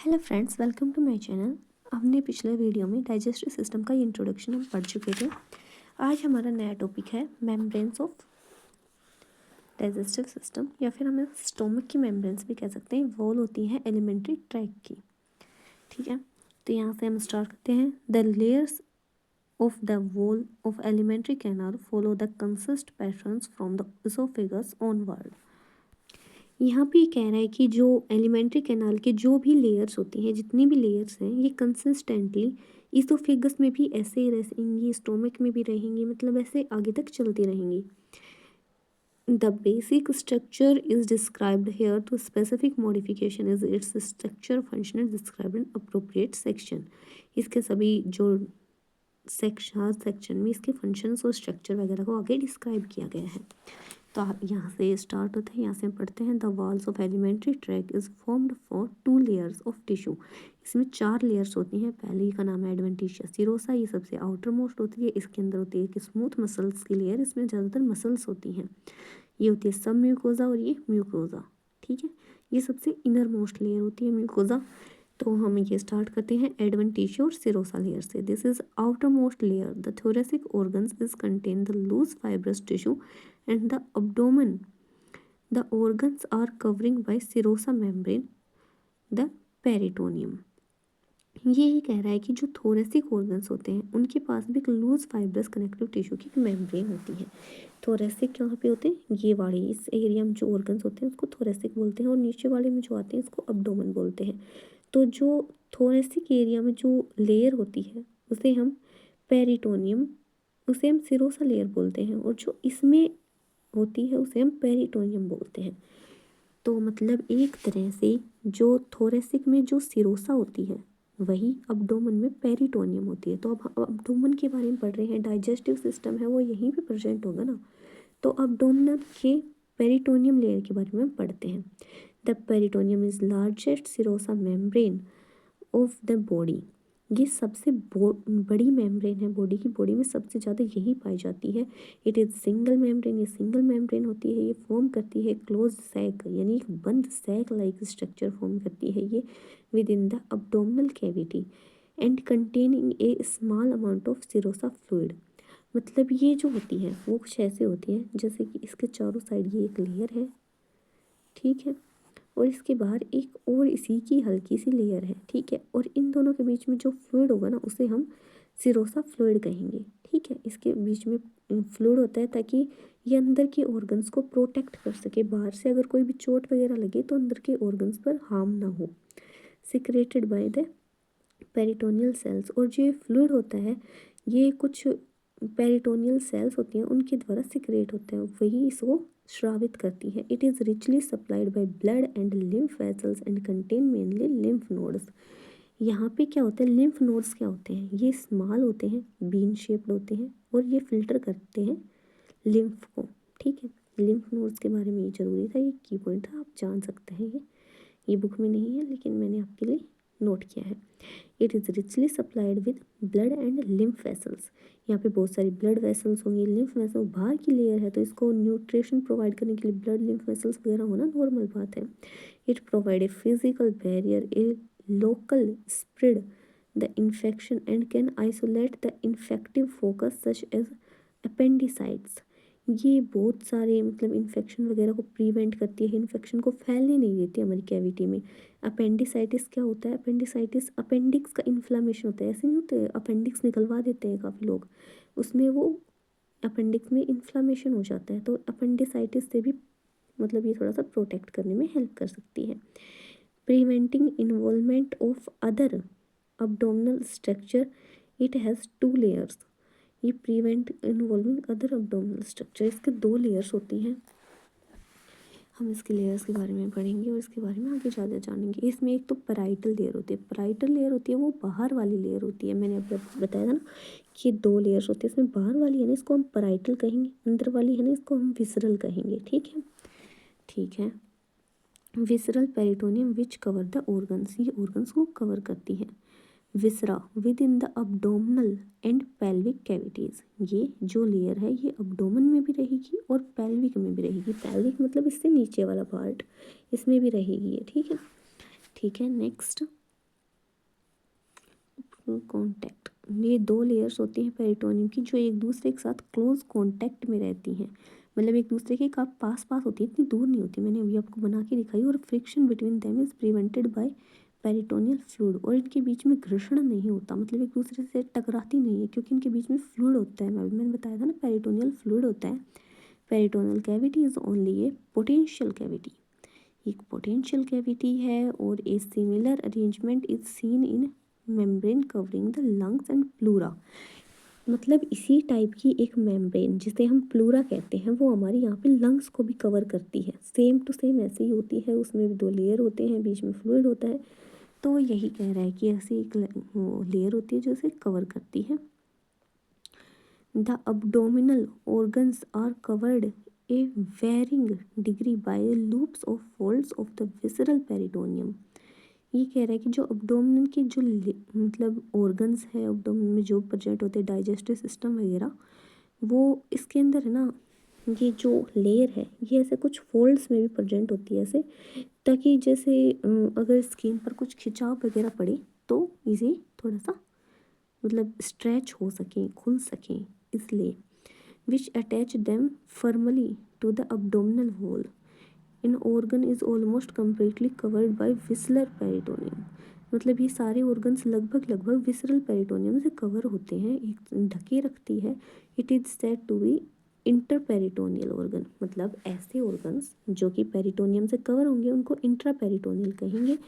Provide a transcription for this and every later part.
Hello friends, welcome to my channel. हमने पिछले video में डाइजेस्टिव सिस्टम का इंट्रोडक्शन हम पढ़ चुके थे। आज हमारा नया टॉपिक है मेम्ब्रेन्स ऑफ डाइजेस्टिव सिस्टम, या फिर हमें स्टोमक की मेम्ब्रेन्स भी कह सकते हैं। वॉल होती हैं एलिमेंट्री ट्रैक्ट की, ठीक है। तो यहाँ से हम स्टार्ट करते हैं। The layers of the wall of alimentary canal follow the consist patterns from the oesophagus onward. यहाँ पे ये कह रहा है कि जो एलिमेंट्री कैनाल के जो भी लेयर्स होती हैं, जितनी भी लेयर्स हैं, ये कंसिस्टेंटली इसोफेगस में भी ऐसे ही रहेंगी, स्टोमक में भी रहेंगी, मतलब ऐसे आगे तक चलती रहेंगी। The basic structure is described here to specific modification is its structure function described in appropriate section. इसके सभी जो सेक्शन में इसके फंक्शंस और स्ट्रक्चर वगैरह को आगे डिस्क्राइब किया गया है। तो यहाँ से स्टार्ट होता है, यहाँ से हम पढ़ते हैं। The walls of alimentary tract is formed for 2 layers of tissue. इसमें 4 लेयर्स होती हैं। पहली का नाम है एडवेंटिशिया सिरोसा, ये सबसे आउटर मोस्ट होती है। इसके अंदर होती है कि स्मूथ मसल्स की लेयर, इसमें ज़्यादातर मसल्स होती हैं। ये होती है सब म्यूकोजा और ये म्यूकोजा, ठीक है। ये सबसे इनर मोस्ट लेयर होती है म्यूकोजा। तो हम ये स्टार्ट करते हैं एडवेंटिशिया और सिरोसा लेयर से। This is outermost layer. The thoracic organs is contain the loose fibrous tissue and the abdomen. The organs are covering by serosa membrane, the peritoneum. ये कह रहा है कि जो थोरेसिक ऑर्गन्स होते हैं उनके पास भी एक लूज फाइब्रस कनेक्टिव टिश्यू की मेम्ब्रेन होती है। थोरेसिक कहाँ पे होते हैं? ये वाले इस एरिया में जो ऑर्गन्स होते हैं उसको थोरेसिक बोलते हैं, और नीचे वाले में जो आते हैं उसको अब्डोमेन बोलते हैं। तो जो थोरेसिक एरिया में जो लेयर होती है उसे हम पेरिटोनियम, उसे हम सिरोसा लेयर बोलते हैं, और जो इसमें होती है उसे हम पेरिटोनियम बोलते हैं। तो मतलब एक तरह से जो थोरेसिक में जो सिरोसा होती है वही अब्डोमेन में पेरिटोनियम होती है। तो अब अब्डोमेन के बारे में पढ़ रहे हैं, डाइजेस्टिव सिस्टम है वो यहीं पे प्रेजेंट होगा ना। तो अब्डोमिनल के पेरिटोनियम लेयर के बारे में हम पढ़ते हैं। The peritoneum is largest serosa membrane of the body. ये सबसे बड़ी मेम्ब्रेन है बॉडी की। बॉडी में सबसे ज़्यादा यही पाई जाती है। इट इज़ सिंगल मेम्ब्रेन, ये सिंगल मेम्ब्रेन होती है। ये फॉर्म करती है क्लोज सैक, यानी एक बंद सैक लाइक स्ट्रक्चर फॉर्म करती है ये with in the abdominal cavity and containing A small amount of serosa fluid. मतलब ये जो होती है वो कुछ ऐसे होती है जैसे कि इसके चारों साइड ये एक लेयर है, ठीक है, और इसके बाहर एक और इसी की हल्की सी लेयर है, ठीक है, और इन दोनों के बीच में जो फ्लूइड होगा ना उसे हम सिरोसा फ्लूइड कहेंगे, ठीक है। इसके बीच में फ्लूइड होता है ताकि ये अंदर के ऑर्गन्स को प्रोटेक्ट कर सके। बाहर से अगर कोई भी चोट वगैरह लगे तो अंदर के ऑर्गन्स पर हार्म ना हो। Secreted by the peritoneal cells, और जो ये फ्लूइड होता है ये कुछ पेरिटोनियल सेल्स होती हैं उनके द्वारा सिक्रेट होता है, वही इसको श्रावित करती है। It is richly supplied by blood and lymph vessels and contain mainly lymph nodes. यहाँ पे क्या होता है, लिम्फ नोड्स क्या होते हैं? ये स्मॉल होते हैं, बीन शेप्ड होते हैं, और ये फिल्टर करते हैं लिम्फ को, ठीक है। लिम्फ नोड्स के बारे में ये जरूरी था, ये की पॉइंट था, आप जान सकते हैं। ये बुक में नहीं है लेकिन मैंने आपके लिए नोट किया है। It is richly supplied with blood and lymph vessels. यहाँ पे बहुत सारी ब्लड वेसल्स होंगी। लिम्फ वेसल बाहर की लेयर है तो इसको न्यूट्रिशन प्रोवाइड करने के लिए ब्लड लिम्फ वेसल्स वगैरह होना नॉर्मल बात है। It provide a physical barrier, a local spread the infection and can isolate the infective focus such as appendicitis. ये बहुत सारे मतलब इन्फेक्शन वगैरह को प्रिवेंट करती है, इन्फेक्शन को फैलने नहीं देती हमारी कैविटी में। अपेंडिसाइटिस क्या होता है? अपेंडिसाइटिस अपेंडिक्स का इन्फ्लामेशन होता है। ऐसे नहीं होते, अपेंडिक्स निकलवा देते हैं काफ़ी लोग, उसमें वो अपेंडिक्स में इन्फ्लामेशन हो जाता है। तो अपेंडिसाइटिस से भी मतलब ये थोड़ा सा प्रोटेक्ट करने में हेल्प कर सकती है। Preventing involvement of other abdominal structure, it has 2 layers। ये prevent involving other abdominal structure, इसके 2 लेयर्स होती हैं। हम इसके लेयर्स के बारे में पढ़ेंगे और इसके बारे में आगे ज़्यादा जानेंगे। इसमें एक तो पैराइटल लेयर होती है। पैराइटल लेयर होती है वो बाहर वाली लेयर होती है। मैंने अब बताया था ना कि 2 लेयर्स होती है। इसमें बाहर वाली है ना इसको हम पैराइटल कहेंगे, अंदर वाली है ना इसको हम विसरल कहेंगे, ठीक है, ठीक है। Visceral peritoneum which cover the organs, ये ऑर्गन्स को कवर करती है। Viscera within the abdominal and pelvic cavities. ये जो लेयर है ये अब्डोमन में भी रहेगी और पेल्विक में भी रहेगी। पेल्विक मतलब इससे नीचे वाला पार्ट, इसमें भी रहेगी ये, ठीक है, ठीक है। नेक्स्ट, कॉन्टैक्ट, ये 2 लेयर्स होती हैं पेरिटोनियम की जो एक दूसरे के साथ क्लोज कॉन्टैक्ट में रहती हैं, मतलब एक दूसरे के पास पास होती है, इतनी दूर नहीं होती, मैंने अभी आपको बना के दिखाई। और friction between them is prevented by peritoneal fluid, और इनके बीच में घर्षण नहीं होता, मतलब एक दूसरे से टकराती नहीं है क्योंकि इनके बीच में फ्लूइड होता है। मैंने बताया था ना पेरिटोनियल फ्लूइड होता है। Peritoneal cavity is only a potential cavity, एक पोटेंशियल कैविटी है। और a similar arrangement is seen in membrane covering the lungs and pleura, मतलब इसी टाइप की एक मेम्ब्रेन जिसे हम प्लूरा कहते हैं वो हमारी यहाँ पे लंग्स को भी कवर करती है। सेम टू सेम ऐसे ही होती है, उसमें भी 2 लेयर होते हैं, बीच में फ्लूइड होता है। तो यही कह रहा है कि ऐसी एक लेयर होती है जो इसे कवर करती है। The abdominal organs are covered a varying degree by loops of folds of the visceral peritoneum। ये कह रहा है कि जो abdomen के जो मतलब organs है, abdomen में जो प्रेजेंट होते हैं डाइजेस्टिव सिस्टम वगैरह, वो इसके अंदर है ना, ये जो लेयर है ये ऐसे कुछ फोल्ड्स में भी प्रेजेंट होती है ऐसे, ताकि जैसे अगर स्किन पर कुछ खिंचाव वगैरह पड़े तो इसे थोड़ा सा मतलब स्ट्रेच हो सकें, खुल सकें, इसलिए। Which attach them firmly to the abdominal wall। In organ is almost completely covered by visceral peritoneum, मतलब ये सारे ऑर्गन्स लगभग लगभग विसरल पेरिटोनियम से कवर होते हैं, एक ढके रखती है। It is said to be intraperitoneal organ, मतलब ऐसे ऑर्गन्स जो कि पेरिटोनियम से कवर होंगे उनको इंट्रापेरिटोनियल कहेंगे,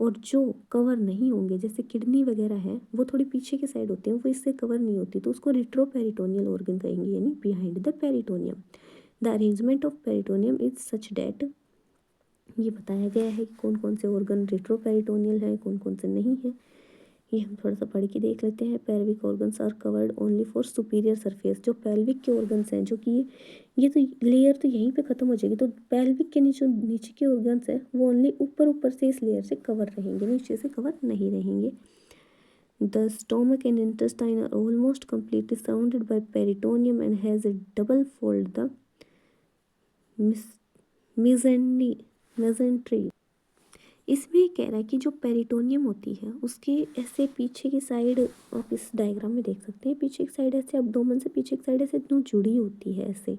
और जो कवर नहीं होंगे जैसे किडनी वगैरह है वो थोड़ी पीछे की साइड होती है, वो इससे कवर नहीं होती, तो उसको रिट्रोपेरिटोनियल ऑर्गन कहेंगे, यानी behind the peritoneum. The arrangement of peritoneum is such that, ये बताया गया है कि कौन कौन से ऑर्गन रिट्रोपेरिटोनियल है, कौन कौन से नहीं है। ये हम थोड़ा सा पढ़ के देख लेते हैं। Pelvic organs are covered only for superior surface, जो पेल्विक के ऑर्गन्स हैं जो कि ये तो लेयर तो यहीं पे ख़त्म हो जाएगी, तो पेल्विक के नीचे नीचे के ऑर्गन्स हैं वो ओनली ऊपर ऊपर से इस लेयर से कवर रहेंगे, नीचे से कवर नहीं रहेंगे। The stomach and intestine are almost completely surrounded by peritoneum and has a double fold the mesentery. इसमें कह रहा है कि जो पेरिटोनियम होती है उसके ऐसे पीछे की साइड, आप इस डायग्राम में देख सकते हैं, पीछे की साइड ऐसे abdomen से पीछे की साइड ऐसे एकदम जुड़ी होती है ऐसे,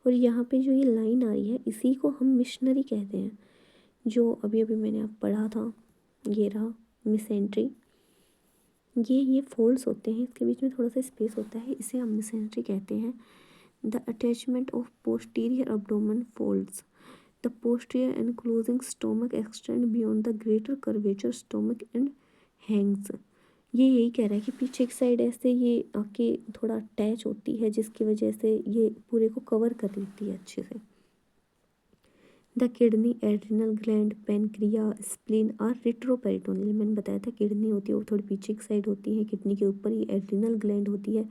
और यहाँ पे जो ये लाइन आ रही है इसी को हम मिशनरी कहते हैं, जो अभी अभी मैंने आप पढ़ा था, ये रहा मिसेंट्री। ये फोल्ड्स होते हैं, इसके बीच में थोड़ा सा स्पेस होता है, इसे हम मिसेंट्री कहते हैं। The attachment of posterior abdomen folds, the posterior enclosing stomach extend beyond the greater curvature stomach and hangs। ये यही कह रहा है कि पीछे की साइड ऐसे ये आके थोड़ा अटैच होती है जिसकी वजह से ये पूरे को कवर कर लेती है अच्छे से। The kidney, adrenal gland, pancreas, spleen are retroperitoneal, मैंने बताया था किडनी होती है वो थोड़ी पीछे की साइड होती है, किडनी के ऊपर ही एड्रिनल ग्लैंड होती है।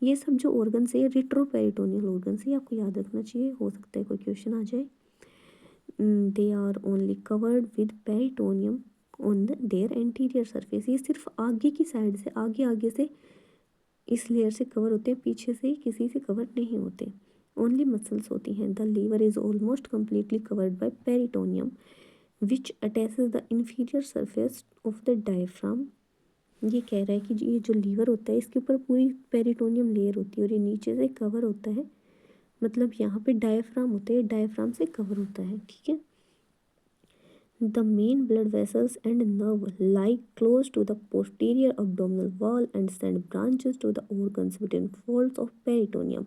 ये सब जो ऑर्गन्स है रिट्रोपेरिटोनियल ऑर्गन्स है, आपको याद रखना चाहिए, हो सकता है कोई क्वेश्चन आ जाए। They are only covered with peritoneum on their anterior surface, ये सिर्फ आगे की साइड से आगे आगे से इस लेयर से कवर होते हैं, पीछे से किसी से कवर नहीं होते। ओनली मसल्स होती हैं। The liver is almost completely covered by peritoneum which attaches the inferior surface of the diaphragm. ये कह रहा है कि ये जो लीवर होता है इसके ऊपर पूरी पेरिटोनियम लेयर होती है और ये नीचे से कवर होता है, मतलब यहाँ पे डायफ्राम होते हैं, डायफ्राम से कवर होता है, ठीक है। The main blood vessels and nerve lie close to the posterior abdominal wall and send branches to the organs within folds of peritoneum.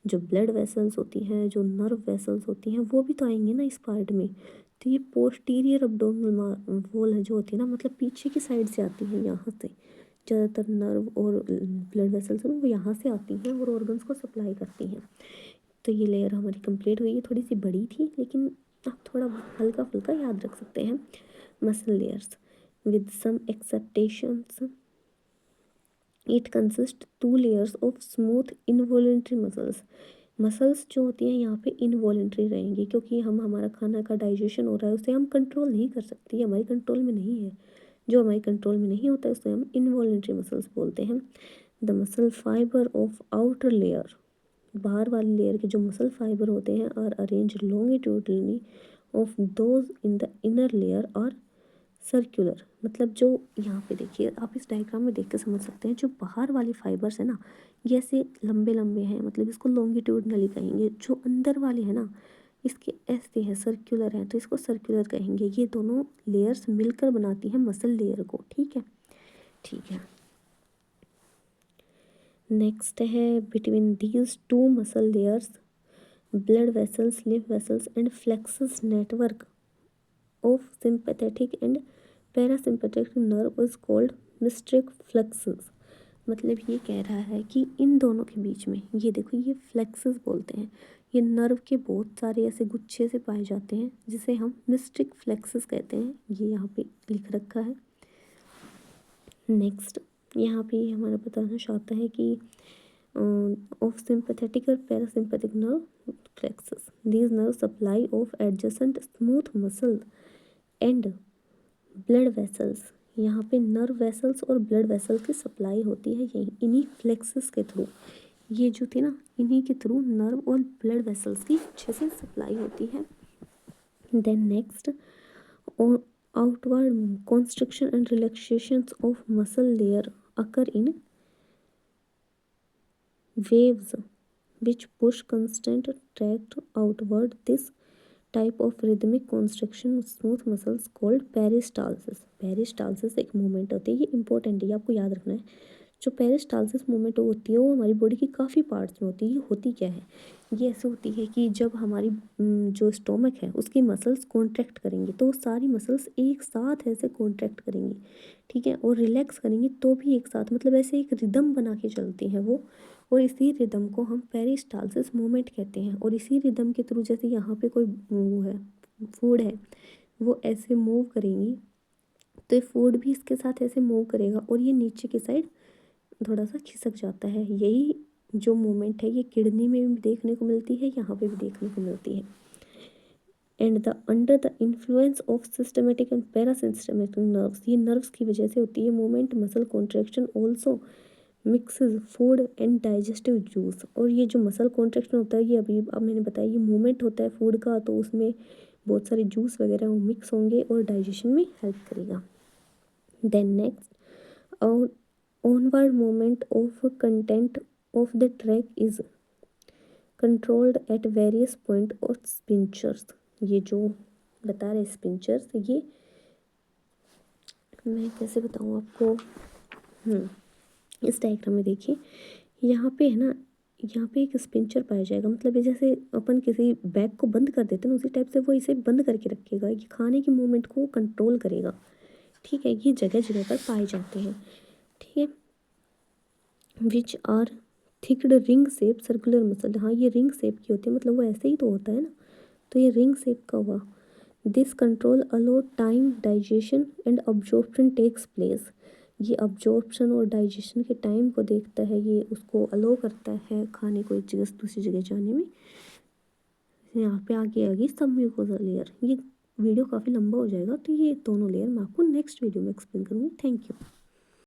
जो ब्लड वेसल्स होती हैं, जो नर्व वेसल्स होती हैं, वो भी तो आएंगे ना इस पार्ट में, तो ये पोस्टीरियर abdominal वॉल है जो होती है ना, मतलब पीछे की साइड से आती है, यहाँ से ज़्यादातर नर्व और ब्लड वेसल्स हैं वो यहाँ से आती हैं और ऑर्गन्स को सप्लाई करती हैं। तो ये लेयर हमारी कंप्लीट हुई है, थोड़ी सी बड़ी थी लेकिन आप थोड़ा हल्का फुल्का याद रख सकते हैं। Muscle layers with some exceptions it consist 2 layers of smooth involuntary muscles. Muscles जो होती हैं यहाँ पे इनवॉलेंट्री रहेंगी क्योंकि हम हमारा खाना का डाइजेशन हो रहा है उसे हम कंट्रोल नहीं कर सकते, हमारे कंट्रोल में नहीं है, जो हमारे कंट्रोल में नहीं होता है उसे हम इनवॉलेंट्री मसल्स बोलते हैं। The muscle fibre of outer layer, बाहर वाली लेयर के जो मसल फाइबर होते हैं are arrange longitudinally of those in the inner layer और सर्कुलर मतलब जो यहाँ पे देखिए, आप इस डायग्राम में देख के समझ सकते हैं, जो बाहर वाले फाइबर्स है ना ये ऐसे लंबे लंबे हैं, मतलब इसको लॉन्गिट्यूडनली कहेंगे। जो अंदर वाले हैं ना इसके ऐसे हैं, सर्कुलर हैं, तो इसको सर्कुलर कहेंगे। ये दोनों लेयर्स मिलकर बनाती हैं मसल लेयर को। ठीक है, ठीक है। नेक्स्ट है between these two muscle layers blood vessels, lymph vessels and plexus network of sympathetic and parasympathetic nerve is called myenteric plexus. मतलब ये कह रहा है कि इन दोनों के बीच में ये देखो, ये फ्लेक्सस बोलते हैं। ये नर्व के बहुत सारे ऐसे गुच्छे से पाए जाते हैं जिसे हम मिस्ट्रिक फ्लेक्सस कहते हैं। ये यहाँ पे लिख रखा है। नेक्स्ट यहाँ पे हमारा बताना चाहता है कि ऑफ सिंपैथेटिक और parasympathetic nerve plexus, these nerve supply of adjacent smooth muscle and blood vessels. यहाँ पे नर्व वेसल्स और ब्लड वेसल्स की सप्लाई होती है यही इन्हीं फ्लेक्सस के थ्रू। ये जो थे ना इन्हीं के थ्रू नर्व और ब्लड वेसल्स की अच्छे से सप्लाई होती है। देन नेक्स्ट, और outward constriction and relaxations of muscle layer occur in waves which push constant tract outward. This type of rhythmic constriction of smooth muscles called peristalsis. Peristalsis एक movement होती है, ये इंपॉर्टेंट है, ये आपको याद रखना है। जो पेरिस्टालसिस मूवमेंट होती है वो हमारी बॉडी की काफ़ी पार्ट्स में होती है। ये होती क्या है, ये ऐसे होती है कि जब हमारी जो स्टोमक है उसकी मसल्स कॉन्ट्रैक्ट करेंगी तो सारी मसल्स एक साथ ऐसे कॉन्ट्रैक्ट करेंगी। ठीक है, और रिलैक्स करेंगी तो भी एक साथ, मतलब ऐसे एक रिदम बना के चलती हैं वो। और इसी रिदम को हम पेरिस्टालसिस मूवमेंट कहते हैं। और इसी रिदम के थ्रू जैसे यहाँ पे कोई वो है, फूड है, वो ऐसे मूव करेंगी तो ये फूड भी इसके साथ ऐसे मूव करेगा और ये नीचे की साइड थोड़ा सा खिसक जाता है। यही जो मूवमेंट है ये किडनी में भी देखने को मिलती है, यहाँ पे भी देखने को मिलती है। And the under the influence of systematic and parasystematic nerves, ये नर्व्स की वजह से होती है movement. Muscle contraction also mixes food and digestive juice. और ये जो मसल कॉन्ट्रैक्शन होता है ये अभी अब मैंने बताया, ये मूवमेंट होता है फूड का, तो उसमें बहुत सारे जूस वगैरह वो मिक्स होंगे और डाइजेशन में हेल्प करेगा। देन नेक्स्ट, और onward movement of content of the track is controlled at various point of sphincters। ये जो बता रहे स्पिंचर्स, ये मैं कैसे बताऊँ आपको। इस डायग्राम में देखिए, यहाँ पे है ना, यहाँ पे एक स्पिंचर पाया जाएगा। मतलब ये जैसे अपन किसी बैग को बंद कर देते हैं ना उसी टाइप से वो इसे बंद करके रखेगा, ये खाने की मूवमेंट को कंट्रोल करेगा। ठीक है, ये जगह जगह पर पाए जाते हैं। ठीक है, which are thick ring shape circular muscle. हाँ, ये रिंग शेप की होती है, मतलब वो ऐसे ही तो होता है ना, तो ये रिंग शेप का हुआ। This control allow time digestion and absorption takes place. ये अब्जॉर्प्शन और डाइजेशन के टाइम को देखता है, ये उसको अलो करता है खाने को एक जगह से दूसरी जगह जाने में। यहाँ पे आगे आगे सब म्यूकोसा लेयर। ये वीडियो काफ़ी लंबा हो जाएगा तो ये दोनों लेयर मैं आपको नेक्स्ट वीडियो में एक्सप्लेन करूँगी। Thank you.